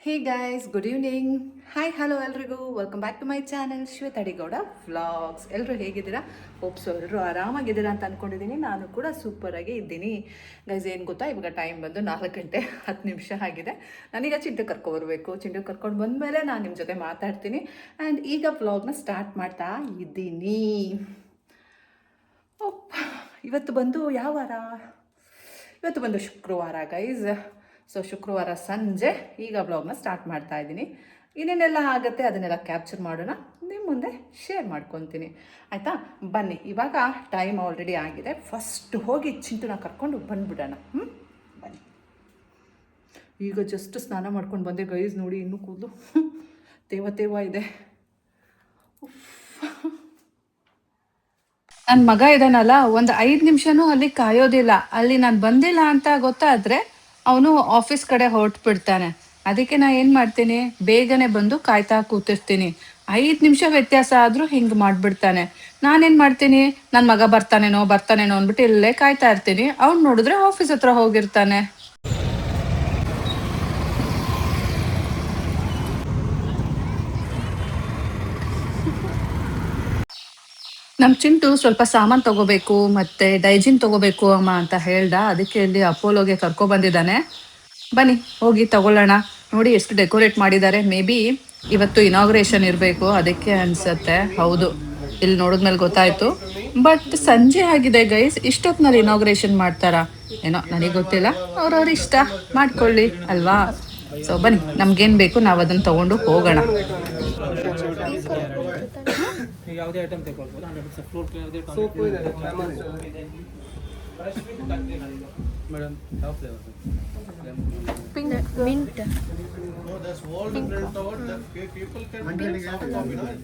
ಹೇ guys, good evening. Hi, hello ಎಲ್ರಿಗೂ. Welcome back to my channel Shwetha Adigowda vlogs. ಎಲ್ಲರೂ ಹೇಗಿದ್ದೀರಾ? ಹೋಪ್ಸು ಎಲ್ಲರೂ ಆರಾಮಾಗಿದ್ದೀರಾ ಅಂತ ಅಂದ್ಕೊಂಡಿದ್ದೀನಿ. ನಾನು ಕೂಡ ಸೂಪರಾಗಿ ಇದ್ದೀನಿ. ಗೈಸ್, ಏನು ಗೊತ್ತಾ, ಇವಾಗ ಟೈಮ್ ಬಂದು 4 ಗಂಟೆ 10 ನಿಮಿಷ ಆಗಿದೆ. ನಾನೀಗ ಚಿಂಟು ಕರ್ಕೊಬರ್ಬೇಕು. ಚಿಂಟು ಕರ್ಕೊಂಡು ಬಂದಮೇಲೆ ನಾನು ನಿಮ್ಮ ಜೊತೆ ಮಾತಾಡ್ತೀನಿ. ಆ್ಯಂಡ್ ಈಗ ವ್ಲಾಗ್ನ ಸ್ಟಾರ್ಟ್ ಮಾಡ್ತಾ ಇದ್ದೀನಿ. ಇವತ್ತು ಬಂದು ಯಾವ ವಾರ? ಇವತ್ತು ಬಂದು ಶುಕ್ರವಾರ ಗೈಸ್. ಸೊ ಶುಕ್ರವಾರ ಸಂಜೆ ಈಗ ಬ್ಲಾಗ್ನ ಸ್ಟಾರ್ಟ್ ಮಾಡ್ತಾ ಇದ್ದೀನಿ. ಇನ್ನೇನೆಲ್ಲ ಆಗುತ್ತೆ ಅದನ್ನೆಲ್ಲ ಕ್ಯಾಪ್ಚರ್ ಮಾಡೋಣ, ನಿಮ್ಮ ಮುಂದೆ ಶೇರ್ ಮಾಡ್ಕೊತೀನಿ. ಆಯಿತಾ? ಬನ್ನಿ, ಇವಾಗ ಟೈಮ್ ಆಲ್ರೆಡಿ ಆಗಿದೆ. ಫಸ್ಟ್ ಹೋಗಿ ಚಿಂಟುನ ಕರ್ಕೊಂಡು ಬಂದುಬಿಡೋಣ. ಬನ್ನಿ. ಈಗ ಜಸ್ಟ್ ಸ್ನಾನ ಮಾಡ್ಕೊಂಡು ಬಂದೆ ಗೈಸ್. ನೋಡಿ, ಇನ್ನೂ ಕೂದಲು ತೇವ ಇದೆ. ನನ್ನ ಮಗ ಇದ್ದಾನಲ್ಲ, ಒಂದು 5 ನಿಮಿಷನೂ ಅಲ್ಲಿ ಕಾಯೋದಿಲ್ಲ. ಅಲ್ಲಿ ನಾನು ಬಂದಿಲ್ಲ ಅಂತ ಗೊತ್ತಾದರೆ ಅವನು ಆಫೀಸ್ ಕಡೆ ಹೊರಟುಬಿಡ್ತಾನೆ. ಅದಕ್ಕೆ ನಾನು ಏನು ಮಾಡ್ತೀನಿ, ಬೇಗನೆ ಬಂದು ಕಾಯ್ತಾ ಕೂತಿರ್ತೀನಿ. 5 ನಿಮಿಷ ವ್ಯತ್ಯಾಸ ಆದರೂ ಹಿಂಗೆ ಮಾಡಿಬಿಡ್ತಾನೆ. ನಾನೇನು ಮಾಡ್ತೀನಿ, ನನ್ನ ಮಗ ಬರ್ತಾನೇನೋ ಅಂದ್ಬಿಟ್ಟು ಇಲ್ಲೇ ಕಾಯ್ತಾ ಇರ್ತೀನಿ. ಅವ್ನು ನೋಡಿದ್ರೆ ಆಫೀಸ್ ಹತ್ರ ಹೋಗಿರ್ತಾನೆ. ನಮ್ಮ ಚಿಂಟು ಸ್ವಲ್ಪ ಸಾಮಾನು ತೊಗೋಬೇಕು ಮತ್ತು ಡೈಜಿನ್ ತೊಗೋಬೇಕು ಅಮ್ಮ ಅಂತ ಹೇಳ್ದ. ಅದಕ್ಕೆ ಇಲ್ಲಿ ಅಪೋಲೋಗೆ ಕರ್ಕೊಬಂದಿದ್ದಾನೆ. ಬನ್ನಿ ಹೋಗಿ ತಗೊಳ್ಳೋಣ. ನೋಡಿ ಎಷ್ಟು ಡೆಕೋರೇಟ್ ಮಾಡಿದ್ದಾರೆ. ಮೇ ಬಿ ಇವತ್ತು ಇನಾಗ್ರೇಷನ್ ಇರಬೇಕು, ಅದಕ್ಕೆ ಅನಿಸುತ್ತೆ. ಹೌದು, ಇಲ್ಲಿ ನೋಡಿದ್ಮೇಲೆ ಗೊತ್ತಾಯಿತು. ಬಟ್ ಸಂಜೆ ಆಗಿದೆ ಗೈಸ್, ಇಷ್ಟೊತ್ತಿನಲ್ಲಿ ಇನಾಗ್ರೇಷನ್ ಮಾಡ್ತಾರಾ ಏನೋ ನನಗೆ ಗೊತ್ತಿಲ್ಲ. ಅವ್ರವ್ರ ಇಷ್ಟ, ಮಾಡ್ಕೊಳ್ಳಿ ಅಲ್ವಾ. ಸೊ ಬನ್ನಿ, ನಮ್ಗೇನು ಬೇಕು ನಾವು ಅದನ್ನು ತೊಗೊಂಡು ಹೋಗೋಣ. ಯಾವುದೇ ಐಟಮ್ ತಗೊಳ್ಬೋದು. 100% ಫ್ಲೋರ್ ಕ್ಲೀನರ್ ಸೋಪ್ ಇದೆ, ಮೇಡಮ್. ಯಾವ flavour? Pink, mint. No, that's all different toward that people can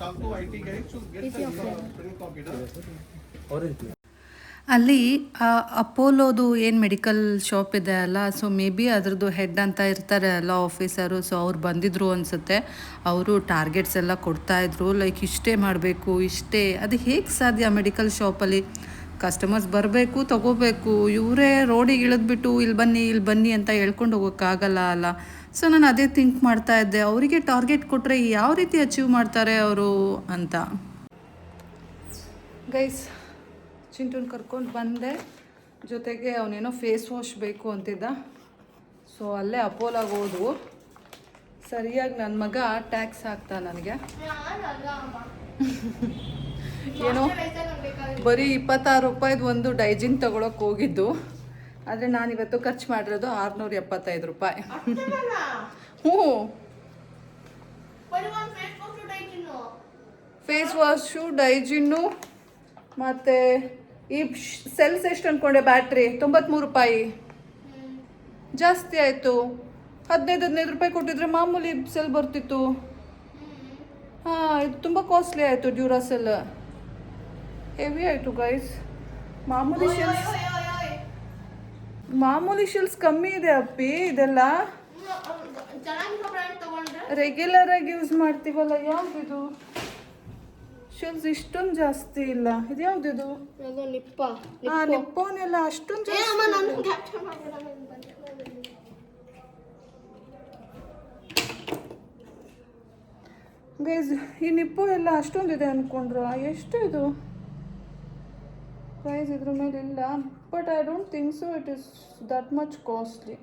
talk to IT guys to get the print copy. Orange. ಅಲ್ಲಿ ಅಪೋಲೋದು ಏನು ಮೆಡಿಕಲ್ ಶಾಪ್ ಇದೆ ಅಲ್ಲ, ಸೊ ಮೇ ಬಿ ಅದ್ರದ್ದು head ಅಂತ ಇರ್ತಾರೆ ಅಲ್ಲ ಆಫೀಸರು. ಸೊ ಅವ್ರು ಬಂದಿದ್ರು ಅನಿಸುತ್ತೆ. ಅವರು ಟಾರ್ಗೆಟ್ಸ್ ಎಲ್ಲ ಕೊಡ್ತಾಯಿದ್ರು, ಲೈಕ್ ಇಷ್ಟೇ ಮಾಡಬೇಕು ಇಷ್ಟೇ. ಅದು ಹೇಗೆ ಸಾಧ್ಯ? ಮೆಡಿಕಲ್ ಶಾಪಲ್ಲಿ ಕಸ್ಟಮರ್ಸ್ ಬರಬೇಕು, ತೊಗೋಬೇಕು. ಇವರೇ ರೋಡಿಗೆ ಇಳಿದ್ಬಿಟ್ಟು ಇಲ್ಲಿ ಬನ್ನಿ ಅಂತ ಹೇಳ್ಕೊಂಡು ಹೋಗೋಕ್ಕಾಗಲ್ಲ ಅಲ್ಲ. ಸೊ ನಾನು ಅದೇ ಥಿಂಕ್ ಮಾಡ್ತಾ ಇದ್ದೆ, ಅವರಿಗೆ ಟಾರ್ಗೆಟ್ ಕೊಟ್ಟರೆ ಯಾವ ರೀತಿ ಅಚೀವ್ ಮಾಡ್ತಾರೆ ಅವರು ಅಂತ. ಗೈಸ್, ಚಿಂಟುನ ಕರ್ಕೊಂಡು ಬಂದೆ. ಜೊತೆಗೆ ಅವನೇನೋ ಫೇಸ್ ವಾಶ್ ಬೇಕು ಅಂತಿದ್ದ. ಸೊ ಅಲ್ಲೇ ಅಪೋಲಾಗಿ ಹೋದ್ವು. ಸರಿಯಾಗಿ ನನ್ನ ಮಗ ಟ್ಯಾಕ್ಸ್ ಹಾಕ್ತಾ ನನಗೆ. ಏನೋ ಬರೀ 26 ರೂಪಾಯಿದು ಒಂದು ಡೈಜಿನ್ ತೊಗೊಳಕ್ಕೆ ಹೋಗಿದ್ದು. ಆದರೆ ನಾನಿವತ್ತು ಖರ್ಚು ಮಾಡಿರೋದು 675 ರೂಪಾಯಿ. ಹ್ಞೂ, ಫೇಸ್ ವಾಶು, ಡೈಜಿನ್ನು ಮತ್ತು ಈ ಸೆಲ್ಸ್ ಎಷ್ಟು ಅಂದ್ಕೊಂಡೆ? ಬ್ಯಾಟ್ರಿ 93 ರೂಪಾಯಿ. ಜಾಸ್ತಿ ಆಯಿತು. 15 ರೂಪಾಯಿ ಕೊಟ್ಟಿದ್ರೆ ಮಾಮೂಲಿ ಸೆಲ್ ಬರ್ತಿತ್ತು. ಹಾಂ, ಇದು ತುಂಬ ಕಾಸ್ಟ್ಲಿ ಆಯಿತು. ಡ್ಯೂರಾಸೆಲ್ ಹೆವಿ ಆಯಿತು ಗೈಸ್. ಮಾಮೂಲಿ ಶೆಲ್ಸ್ ಕಮ್ಮಿ ಇದೆ ಅಪ್ಪಿ. ಇದೆಲ್ಲ ರೆಗ್ಯುಲರ್ ಆಗಿ ಯೂಸ್ ಮಾಡ್ತೀವಲ್ಲ. ಯಾವುದಿದು ಶೆಲ್ಸ್ ಇಷ್ಟೊಂದು ಜಾಸ್ತಿ ಇಲ್ಲ. ಇದು ಯಾವುದಿದು? ನಿಪ್ಪೋನೆಲ್ಲ ಅಷ್ಟೊಂದು ಜಾಸ್ತಿ. ಗೈಸ್, ಈ ನಿಪ್ಪು ಎಲ್ಲ ಅಷ್ಟೊಂದಿದೆ ಅಂದ್ಕೊಂಡ್ರು. ಎಷ್ಟು ಇದು ಪ್ರೈಸ್? ಇದ್ರ ಮೇಲೆ ಇಲ್ಲ. But I don't think so it is that much costly.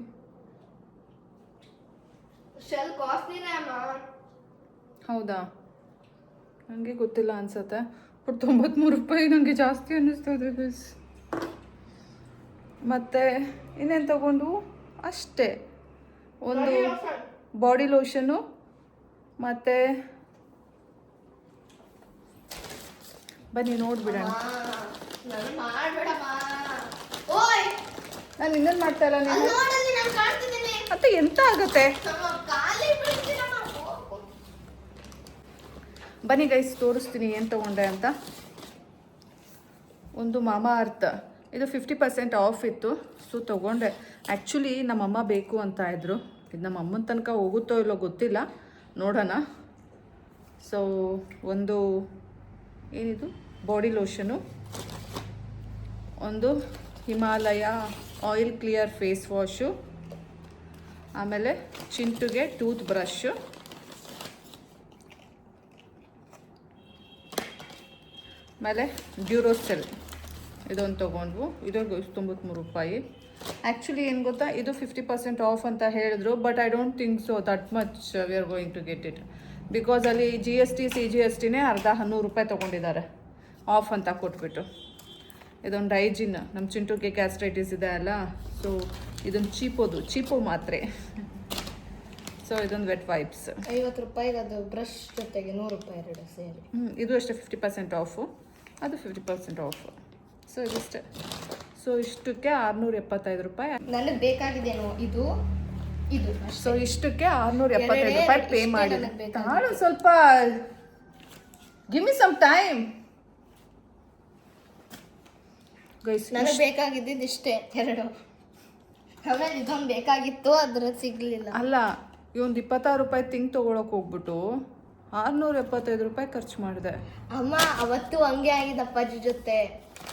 ಹೌದಾ? ನನಗೆ ಗೊತ್ತಿಲ್ಲ ಅನ್ಸತ್ತೆ. ಬಟ್ 93 ರೂಪಾಯಿ ನನಗೆ ಜಾಸ್ತಿ ಅನ್ನಿಸ್ತದೆ ಗೈಸ್. ಮತ್ತು ಇನ್ನೇನು ತಗೊಂಡು ಅಷ್ಟೇ, ಒಂದು ಬಾಡಿ ಲೋಷನು ಮತ್ತು ಬನ್ನಿ ನೋಡ್ಬಿಡೋಣ. ನಾನು ಇನ್ನೊಂದು ಮಾಡ್ತಾ ಇಲ್ಲ ನೀನು ಅಂತ. ಎಂತ ಆಗುತ್ತೆ? ಬನ್ನಿ ಗೈಸ್, ತೋರಿಸ್ತೀನಿ ಏನು ತೊಗೊಂಡೆ ಅಂತ. ಒಂದು ಮಾಮಾ ಅರ್ತ್, ಇದು 50% ಆಫ್ ಇತ್ತು. ಸೊ ತೊಗೊಂಡೆ. ಆ್ಯಕ್ಚುಲಿ ನಮ್ಮಮ್ಮ ಬೇಕು ಅಂತ ಇದ್ದರು. ಇದು ನಮ್ಮ ಅಮ್ಮನ ತನಕ ಹೋಗುತ್ತೋ ಇಲ್ಲೋ ಗೊತ್ತಿಲ್ಲ, ನೋಡೋಣ. ಸೊ ಒಂದು ಏನಿದು ಬಾಡಿ ಲೋಷನು, ಒಂದು Himalaya oil clear face wash, ಆಮೇಲೆ ಚಿಂಟುಗೆ ಟೂತ್ ಬ್ರಷು, ಆಮೇಲೆ ಡ್ಯೂರೋಸೆಲ್ ಇದೊಂದು ತೊಗೊಂಡ್ವು. ಇದು 93 ರೂಪಾಯಿ. ಆ್ಯಕ್ಚುಲಿ ಏನು ಗೊತ್ತಾ, ಇದು 50% ಆಫ್ ಅಂತ ಹೇಳಿದ್ರು, but I don't think so that much we are going to get it, because ಅಲ್ಲಿ GST CGST ಅರ್ಧ 100 ರೂಪಾಯಿ ತೊಗೊಂಡಿದ್ದಾರೆ ಆಫ್ ಅಂತ ಕೊಟ್ಬಿಟ್ಟು. ಇದೊಂದು ಡೈಜಿನ್, ನಮ್ಮ ಚಿಂಟುಗೆ ಗ್ಯಾಸ್ಟ್ರೈಟಿಸ್ ಇದೆ ಅಲ್ಲ, ಸೊ ಇದೊಂದು ಚೀಪೋ ಮಾತ್ರೆ. ಸೊ ಇದೊಂದು ವೆಟ್ ವೈಪ್ಸ್ 50 ರೂಪಾಯಿಗೆ, ಅದು ಬ್ರಷ್ ಜೊತೆಗೆ 100 ರೂಪಾಯಿ ಎರಡು ಸೇರಿ. ಇದು ಅಷ್ಟೇ 50% ಆಫು, ಅದು 50% ಆಫ್. ಸೊ ಇದಿಷ್ಟೇ. ಸೊ ಇಷ್ಟಕ್ಕೆ 675 ರೂಪಾಯಿ. ನನಗೆ ಬೇಕಾಗಿದೇನೋ ಇದು. ಸೊ ಇಷ್ಟಕ್ಕೆ 675 ರೂಪಾಯಿ ಪೇ ಮಾಡಿ. ನಾನು ಸ್ವಲ್ಪ give me some time guys. ನನಗೆ ಬೇಕಾಗಿದ್ದು ಇಷ್ಟೇ 2. ಆಮೇಲೆ ಇದೊಂದು ಬೇಕಾಗಿತ್ತು, ಅದ್ರ ಸಿಗ್ಲಿಲ್ಲ. ಅಲ್ಲ, ಇವೊಂದು 26 ರೂಪಾಯಿ ತಿಂಗ್ ತೊಗೊಳಕ್ ಹೋಗ್ಬಿಟ್ಟು 675 ರೂಪಾಯಿ ಖರ್ಚು ಮಾಡಿದೆ. ಅಮ್ಮ ಅವತ್ತು ಹಂಗೆ ಆಗಿದೆ ಅಪ್ಪಾಜಿ ಜೊತೆ.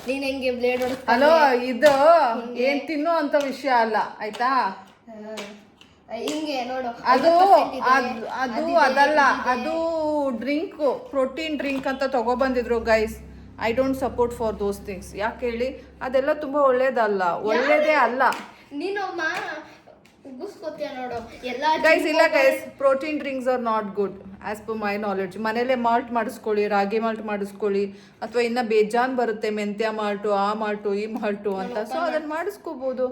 ನೀನ್ ಹೆಂಗೆ ಬ್ಲೇಡ್ ಹೊಡ್ತಾ ಅಲೋ, ಇದು ಏನ್ ತಿನ್ನೋ ಅಂತ ವಿಷಯ ಅಲ್ಲ ಆಯ್ತಾ. ಹಿಂಗೆ ನೋಡು, ಅದು ಅದಲ್ಲ, ಅದು ಡ್ರಿಂಕ್, ಪ್ರೋಟೀನ್ ಡ್ರಿಂಕ್ ಅಂತ ತಗೊಬಂದಿದ್ರು guys. I don't support for those things. ಯಾಕೆ ಹೇಳಿ, ಅದೆಲ್ಲ ತುಂಬಾ ಒಳ್ಳೇದೇ ಅಲ್ಲ. ನೀನು ಉಗಿಸ್ಕೋತೀಯ ನೋಡು ಎಲ್ಲ ಗೈಸ್. ಇಲ್ಲ guys, protein drinks are not good as per my knowledge. ಮನೇಲೆ ಮಾಲ್ಟ್ ಮಾಡಿಸ್ಕೊಳ್ಳಿ, ರಾಗಿ ಮಾಲ್ಟ್ ಮಾಡಿಸ್ಕೊಳ್ಳಿ, ಅಥವಾ ಇನ್ನ ಬೇಜಾನ್ ಬರುತ್ತೆ ಮೆಂತ್ಯ ಮಾಲ್ಟು, ಆ ಮಾಲ್ಟು, ಈ ಮಾಲ್ಟು ಅಂತ. ಸೊ ಅದನ್ನ ಮಾಡಿಸ್ಕೋಬಹುದು.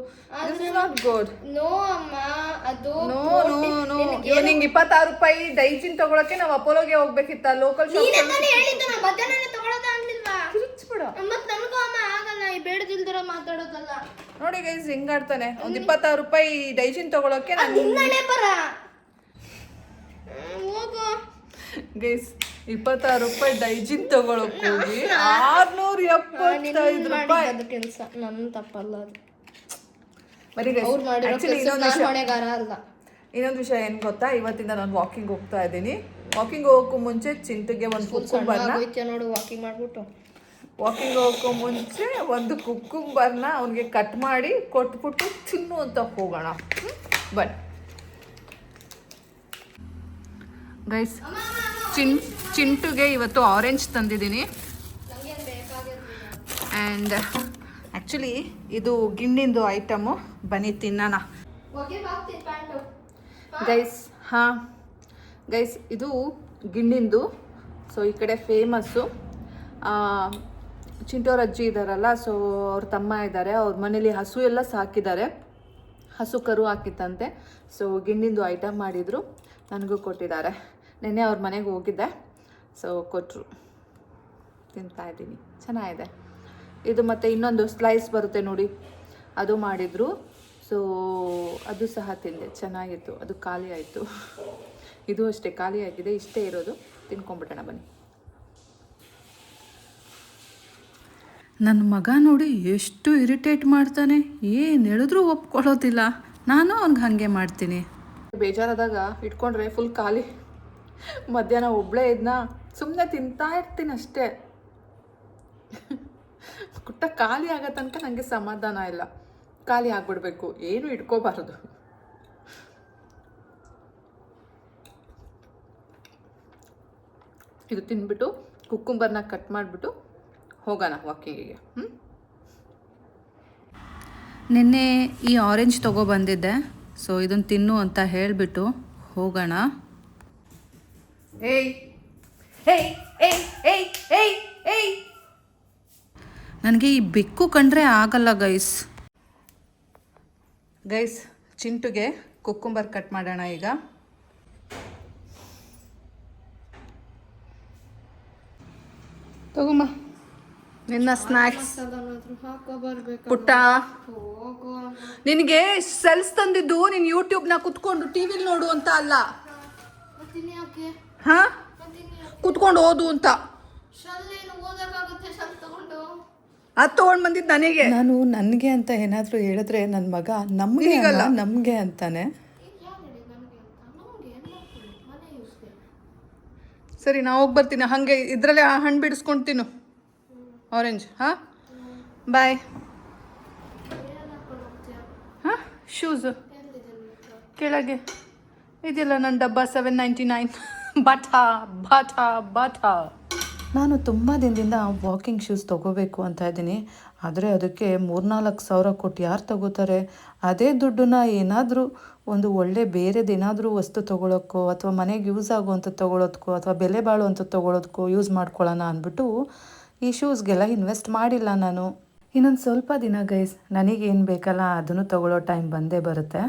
This is not good. No ಅಮ್ಮ, ಅದು ನೋ. ಇವ್ ನಿಂಗೆ 26 ರೂಪಾಯಿ ಡೈಜಿನ್ ತಗೊಳಕ್ಕೆ ನಾವು ಅಪೋಲೋಗೆ ಹೋಗ್ಬೇಕಿತ್ತ, ಲೋಕಲ್ ಶಾಪ್. ಹೇಳಿದ್ದು ನಾ ಮಧ್ಯಾಹ್ನ ತಗೊಳ್ಳೋದ ಅಂತಿಲ್ವಾ? ಕಿರಿಚ್ಬಿಡ. ಮತ್ತೆ ನನಗೂ ಅಮ್ಮ ಆಗಲ್ಲ, ಈ ಬೇಡದಿಲ್ದಿರ ಮಾತಾಡೋದಲ್ಲ. ನೋಡಿ ಗೈಸ್, ಹಿಂಗಾಡ್ತಾನೆ. ಒಂದ್ 26 ರೂಪಾಯಿ ಡೈಜಿನ್ ತಗೊಳಕ್ಕೆ ನಿನ್ನಳೆ ಬರ ಹೋಗು ಗೈಸ್. 26 ರೂಪಾಯಿ ಡೈಜಿನ್ ತಗೊಳಕ್ ಹೋಗಿ 675 ರೂಪಾಯಿ. ಅದು ಕೆಲಸ ನನ್ನ ತಪ್ಪಲ್ಲ, ಅದು ಬರೀ ಗೈಸ್. ಅವ್ರು ಮಾಡಿರೋ ಕೆಲಸ ಹೊಣೆಗಾರ ಅಲ್ಲ. ಇನ್ನೊಂದು ವಿಷಯ ಏನ್ ಗೊತ್ತಾ, ಇವತ್ತಿಂದ ನಾನು ವಾಕಿಂಗ್ ಹೋಗ್ತಾ ಇದ್ದೀನಿ. ವಾಕಿಂಗ್ ಹೋಗೋಕ್ಕೂ ಮುಂಚೆ ಚಿಂಟುಗೆ ಒಂದು ಕುಕ್ಕುಂಬರ್ನ, ನೋಡು ವಾಕಿಂಗ್ ಮಾಡ್ಬಿಟ್ಟು ವಾಕಿಂಗ್ ಹೋಗೋಕ್ಕೂ ಮುಂಚೆ ಒಂದು ಕುಕ್ಕುಂಬರ್ನ ಅವನಿಗೆ ಕಟ್ ಮಾಡಿ ಕೊಟ್ಬಿಟ್ಟು ತಿನ್ನು ಅಂತ ಹೋಗೋಣ. ಬಟ್ ಗೈಸ್, ಚಿಂಟುಗೆ ಇವತ್ತು ಆರೆಂಜ್ ತಂದಿದ್ದೀನಿ. ಆ್ಯಂಡ್ ಆ್ಯಕ್ಚುಲಿ ಇದು ಗಿಣ್ಣಿಂದು ಐಟಮು. ಬನ್ನಿ ತಿನ್ನೋಣ ಗೈಸ್. ಹಾಂ ಗೈಸ್, ಇದು ಗಿಣ್ಣಿಂದು. ಸೊ ಈ ಕಡೆ ಫೇಮಸ್ಸು. ಚಿಂಟೋರ ಅಜ್ಜಿ ಇದ್ದಾರಲ್ಲ, ಸೊ ಅವ್ರ ತಮ್ಮ ಇದ್ದಾರೆ, ಅವ್ರ ಮನೇಲಿ ಹಸು ಎಲ್ಲ ಸಾಕಿದ್ದಾರೆ, ಹಸು ಕರು ಹಾಕಿತ್ತಂತೆ. ಸೊ ಗಿಣ್ಣಿಂದು ಐಟಮ್ ಮಾಡಿದರು, ನನಗೂ ಕೊಟ್ಟಿದ್ದಾರೆ. ನೆನ್ನೆ ಅವ್ರ ಮನೆಗೆ ಹೋಗಿದ್ದೆ, ಸೊ ಕೊಟ್ಟರು, ತಿಂತಾಯಿದ್ದೀನಿ, ಚೆನ್ನಾಗಿದೆ. ಇದು ಮತ್ತು ಇನ್ನೊಂದು ಸ್ಲೈಸ್ ಬರುತ್ತೆ ನೋಡಿ, ಅದು ಮಾಡಿದರು. ಸೊ ಅದು ಸಹ ತಿಂದೆ, ಚೆನ್ನಾಗಿತ್ತು. ಅದು ಖಾಲಿ ಆಯಿತು. ಇದು ಅಷ್ಟೇ ಖಾಲಿ ಆಗಿದೆ, ಇಷ್ಟೇ ಇರೋದು. ತಿನ್ಕೊಂಬಿಡೋಣ ಬನ್ನಿ. ನನ್ನ ಮಗ ನೋಡಿ ಎಷ್ಟು ಇರಿಟೇಟ್ ಮಾಡ್ತಾನೆ, ಏನು ಹೇಳಿದ್ರೂ ಒಪ್ಕೊಳ್ಳೋದಿಲ್ಲ. ನಾನು ಅವ್ನಿಗೆ ಹಾಗೆ ಮಾಡ್ತೀನಿ. ಬೇಜಾರಾದಾಗ ಇಟ್ಕೊಂಡ್ರೆ ಫುಲ್ ಖಾಲಿ. ಮಧ್ಯಾಹ್ನ ಒಬ್ಬಳೇ ಇದನ್ನ ಸುಮ್ಮನೆ ತಿಂತಾ ಇರ್ತೀನಿ ಅಷ್ಟೇ. ಕುಟ್ಟ ಖಾಲಿ ಆಗೋ ತನಕ ನನಗೆ ಸಮಾಧಾನ ಇಲ್ಲ. ಖಾಲಿ ಆಗ್ಬಿಡ್ಬೇಕು, ಏನು ಇಟ್ಕೋಬಾರ್ದು. ಇದು ತಿನ್ಬಿಟ್ಟು ಕುಕ್ಕುಂಬರ್ನ ಕಟ್ ಮಾಡಿಬಿಟ್ಟು ಹೋಗೋಣ ವಾಕಿಂಗಿಗೆ. ನಿನ್ನೆ ಈ ಆರೆಂಜ್ ತೊಗೊಬಂದಿದ್ದೆ, ಸೊ ಇದನ್ನು ತಿನ್ನು ಅಂತ ಹೇಳಿಬಿಟ್ಟು ಹೋಗೋಣ. ಏಯ್ ಏಯ್ ಏಯ್ ಏಯ್ ಏಯ್ ಏಯ್, ನನಗೆ ಈ ಬೆಕ್ಕು ಕಂಡ್ರೆ ಆಗಲ್ಲ ಗೈಸ್. ಚಿಂಟುಗೆ ಕುಕ್ಕುಂಬರ್ ಕಟ್ ಮಾಡೋಣ ಈಗ. ತಗೊಮ್ಮ ನಿನ್ನ ಸ್ನ್ಯಾಕ್ಸ್. ಪುಟ್ಟ, ನಿನಗೆ ಸೆಲ್ಸ್ ತಂದಿದ್ದು ನೀನು ಯೂಟ್ಯೂಬ್ನ ಕುತ್ಕೊಂಡು ಟಿವಿಲಿ ನೋಡು ಅಂತ ಅಲ್ಲ, ಹಾ ಕುತ್ಕೊಂಡು ಓದು ಅಂತ. ಅದು ತೊಗೊಂಡು ಬಂದಿದ್ದು ನನಗೆ. ನಾನು ನನಗೆ ಅಂತ ಏನಾದರೂ ಹೇಳಿದ್ರೆ ನನ್ನ ಮಗ ನಮಗೆ ಅಂತಾನೆ. ಸರಿ, ನಾ ಹೋಗಿ ಬರ್ತೀನಿ. ಹಾಗೆ ಇದರಲ್ಲೇ ಹಣ್ಣು ಬಿಡಿಸ್ಕೊಂಡು ತಿನ್ನು, ಆರೆಂಜ್. ಹಾಂ, ಬಾಯ್. ಹಾಂ, ಶೂಸು ಕೆಳಗೆ ಇದೆಲ್ಲ ನನ್ನ ಡಬ್ಬ $7.99 ಬಾಟ. ನಾನು ತುಂಬ ದಿನದಿಂದ ವಾಕಿಂಗ್ ಶೂಸ್ ತೊಗೋಬೇಕು ಅಂತ ಇದ್ದೀನಿ. ಆದರೆ ಅದಕ್ಕೆ 3-4 ಸಾವಿರ ಕೊಟ್ಟು ಯಾರು ತಗೋತಾರೆ? ಅದೇ ದುಡ್ಡನ್ನ ಏನಾದರೂ ಒಂದು ಒಳ್ಳೆ ಬೇರೆದೇನಾದರೂ ವಸ್ತು ತೊಗೊಳೋಕ್ಕೋ ಅಥವಾ ಮನೆಗೆ ಯೂಸ್ ಆಗುವಂಥದ್ದು ತೊಗೊಳೋದಕ್ಕೋ ಅಥವಾ ಬೆಲೆ ಬಾಳುವಂಥದ್ದು ತೊಗೊಳೋದಕ್ಕೋ ಯೂಸ್ ಮಾಡ್ಕೊಳ್ಳೋಣ ಅಂದ್ಬಿಟ್ಟು ಈ ಶೂಸ್ಗೆಲ್ಲ ಇನ್ವೆಸ್ಟ್ ಮಾಡಿಲ್ಲ ನಾನು. ಇನ್ನೊಂದು ಸ್ವಲ್ಪ ದಿನ ಗೈಸ್, ನನಗೇನು ಬೇಕಲ್ಲ ಅದನ್ನು ತೊಗೊಳ್ಳೋ ಟೈಮ್ ಬಂದೇ ಬರುತ್ತೆ.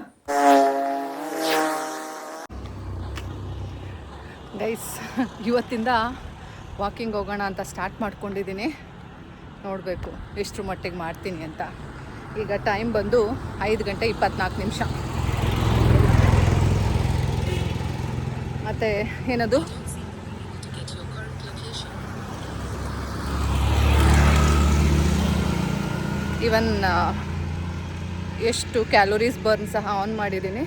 ಗೈಸ್, ಇವತ್ತಿಂದ ವಾಕಿಂಗ್ ಹೋಗೋಣ ಅಂತ ಸ್ಟಾರ್ಟ್ ಮಾಡ್ಕೊಂಡಿದ್ದೀನಿ. ನೋಡಬೇಕು ಎಷ್ಟರ ಮಟ್ಟಿಗೆ ಮಾಡ್ತೀನಿ ಅಂತ. ಈಗ ಟೈಮ್ ಬಂದು 5:24. ಮತ್ತು ಏನದು ಇವನ್ ಎಷ್ಟು ಕ್ಯಾಲೋರೀಸ್ ಬರ್ನ್ ಸಹ ಆನ್ ಮಾಡಿದ್ದೀನಿ.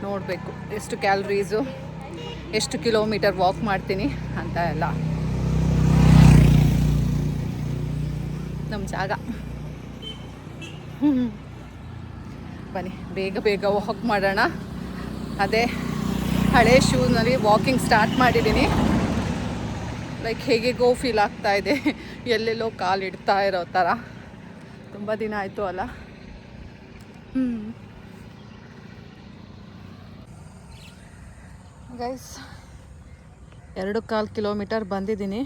ನೋಡಬೇಕು ಎಷ್ಟು ಕ್ಯಾಲರೀಸು, ಎಷ್ಟು ಕಿಲೋಮೀಟರ್ ವಾಕ್ ಮಾಡ್ತೀನಿ ಅಂತ ಎಲ್ಲ. ನಮ್ಮ ಜಾಗ. ಬನ್ನಿ ಬೇಗ ವಾಕ್ ಮಾಡೋಣ. ಅದೇ ಹಳೆ ಶೂನಲ್ಲಿ ವಾಕಿಂಗ್ ಸ್ಟಾರ್ಟ್ ಮಾಡಿದ್ದೀನಿ. ಲೈಕ್ ಹೇಗೆಗೋ ಫೀಲ್ ಆಗ್ತಾ ಇದೆ, ಎಲ್ಲೆಲ್ಲೋ ಕಾಲು ಇಡ್ತಾ ಇರೋ ಥರ. ತುಂಬ ದಿನ ಆಯಿತು ಅಲ್ಲ. ಗೈಸ್, 2.25 ಕಿಲೋಮೀಟರ್ ಬಂದಿದ್ದೀನಿ.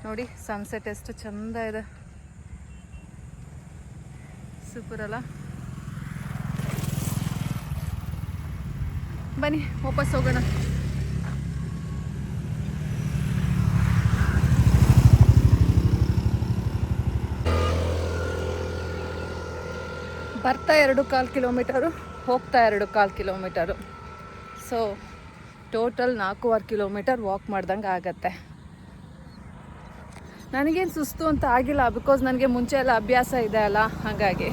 ನೋಡಿ ಸನ್ಸೆಟ್ ಎಷ್ಟು ಚೆಂದ ಇದೆ, ಸೂಪರ್ ಅಲ್ಲ. ಬನ್ನಿ ವಾಪಸ್ ಹೋಗೋಣ. ಬರ್ತಾ 2.25 ಕಿಲೋಮೀಟರು, ಹೋಗ್ತಾ 2.25 kilometre. So total 4.25 kilometre walk ಮಾಡ್ದಂಗೆ ಆಗತ್ತೆ. ನನಗೇನು ಸುಸ್ತು ಅಂತ ಆಗಿಲ್ಲ, ಬಿಕಾಸ್ ನನಗೆ ಮುಂಚೆ ಎಲ್ಲ ಅಭ್ಯಾಸ ಇದೆ ಅಲ್ಲ, ಹಾಗಾಗಿ.